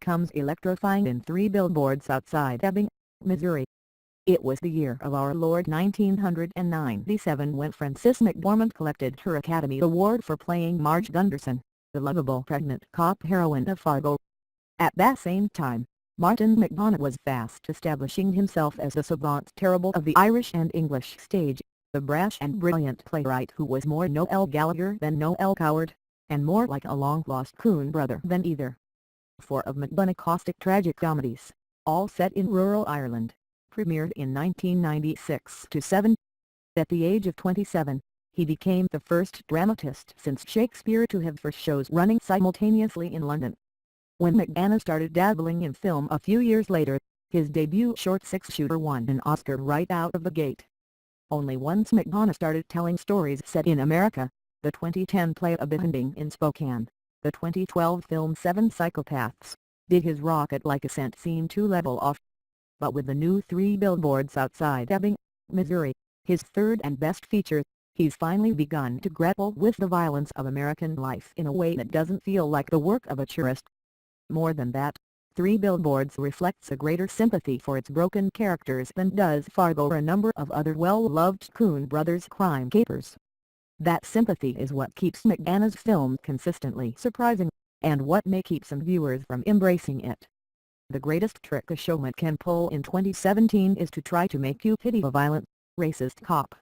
becomes electrifying in 3 Billboards outside Ebbing, Missouri. It was the year of our Lord 1997 when Frances McDormand collected her Academy Award for playing Marge Gunderson, the lovable pregnant cop heroine of Fargo. At that same time, Martin McDonagh was fast establishing himself as the savant terrible of the Irish and English stage, the brash and brilliant playwright who was more Noel Gallagher than Noel Coward, and more like a long-lost coon brother than either. 4 of McDonagh's caustic tragic comedies, all set in rural Ireland, premiered in 1996-7. At the age of 27, he became the first dramatist since Shakespeare to have 4 shows running simultaneously in London. When McDonagh started dabbling in film a few years later, his debut short 6-shooter won an Oscar right out of the gate. Only once McDonagh started telling stories set in America, the 2010 play Ebbing in Spokane, the 2012 film 7 Psychopaths, did his rocket-like ascent seem to level off. But with the new 3 Billboards outside Ebbing, Missouri, his third and best feature, he's finally begun to grapple with the violence of American life in a way that doesn't feel like the work of a tourist. More than that, 3 Billboards reflects a greater sympathy for its broken characters than does Fargo or a number of other well-loved Coen Brothers crime capers. That sympathy is what keeps McDonagh's film consistently surprising, and what may keep some viewers from embracing it. The greatest trick a showman can pull in 2017 is to try to make you pity a violent, racist cop.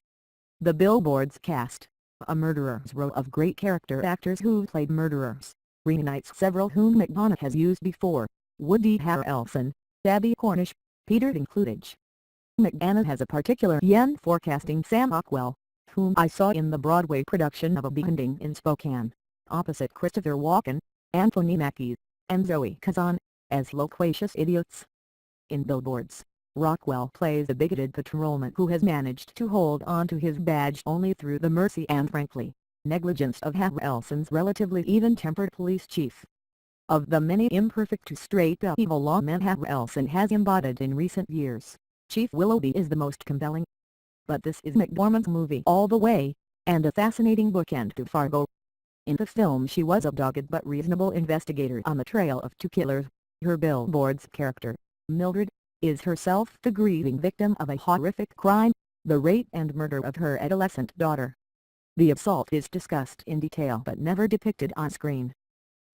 The Billboards cast, a murderer's row of great character actors who played murderers, reunites several whom McDonagh has used before: Woody Harrelson, Abbie Cornish, Peter Dinklage. McDonagh has a particular yen for casting Sam Rockwell, whom I saw in the Broadway production of Ebbing in Spokane, opposite Christopher Walken, Anthony Mackie, and Zoe Kazan, as loquacious idiots. In Billboards, Rockwell plays a bigoted patrolman who has managed to hold on to his badge only through the mercy and frankly, negligence of Harrelson's relatively even-tempered police chief. Of the many imperfect to straight-up evil lawmen Harrelson has embodied in recent years, Chief Willoughby is the most compelling. But this is McDormand's movie all the way, and a fascinating bookend to Fargo. In the film she was a dogged but reasonable investigator on the trail of 2 killers. Her Billboards character, Mildred, is herself the grieving victim of a horrific crime, the rape and murder of her adolescent daughter. The assault is discussed in detail but never depicted on screen.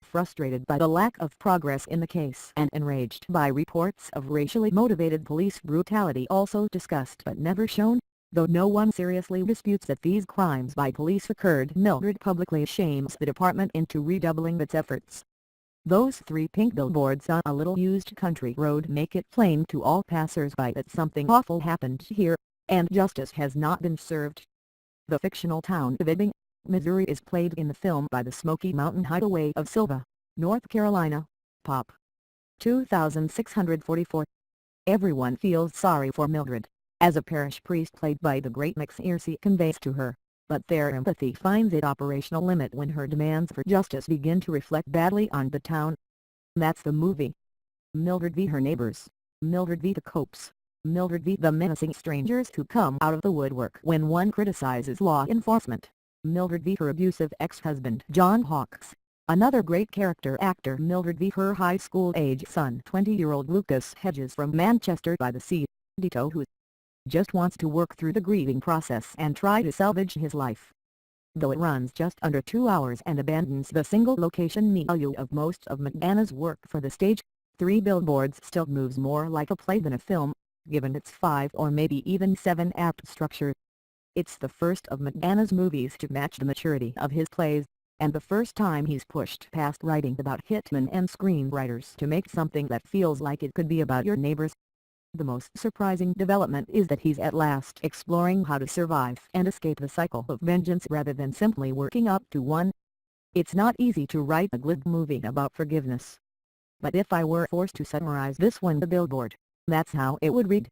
Frustrated by the lack of progress in the case and enraged by reports of racially motivated police brutality also discussed but never shown, though no one seriously disputes that these crimes by police occurred, Mildred publicly shames the department into redoubling its efforts. Those 3 pink billboards on a little used country road make it plain to all passers-by that something awful happened here, and justice has not been served. The fictional town of Ebbing, Missouri is played in the film by the Smoky Mountain Hideaway of Sylva, North Carolina, Pop. 2644. Everyone feels sorry for Mildred, as a parish priest played by the great Max Earcy conveys to her, but their empathy finds its operational limit when her demands for justice begin to reflect badly on the town. That's the movie. Mildred v. her neighbors, Mildred v. the Copes, Mildred v. the menacing strangers who come out of the woodwork when one criticizes law enforcement, Mildred v. her abusive ex-husband John Hawkes, another great character actor, Mildred v. her high school-age son 20-year-old Lucas Hedges from Manchester by the Sea, Dito, who just wants to work through the grieving process and try to salvage his life. Though it runs just under 2 hours and abandons the single-location milieu of most of McDonagh's work for the stage, 3 Billboards still moves more like a play than a film, given its 5 or maybe even 7-act structure. It's the first of McDonagh's movies to match the maturity of his plays, and the first time he's pushed past writing about hitmen and screenwriters to make something that feels like it could be about your neighbors. The most surprising development is that he's at last exploring how to survive and escape the cycle of vengeance rather than simply working up to one. It's not easy to write a glib movie about forgiveness. But if I were forced to summarize this one, the Billboard, that's how it would read.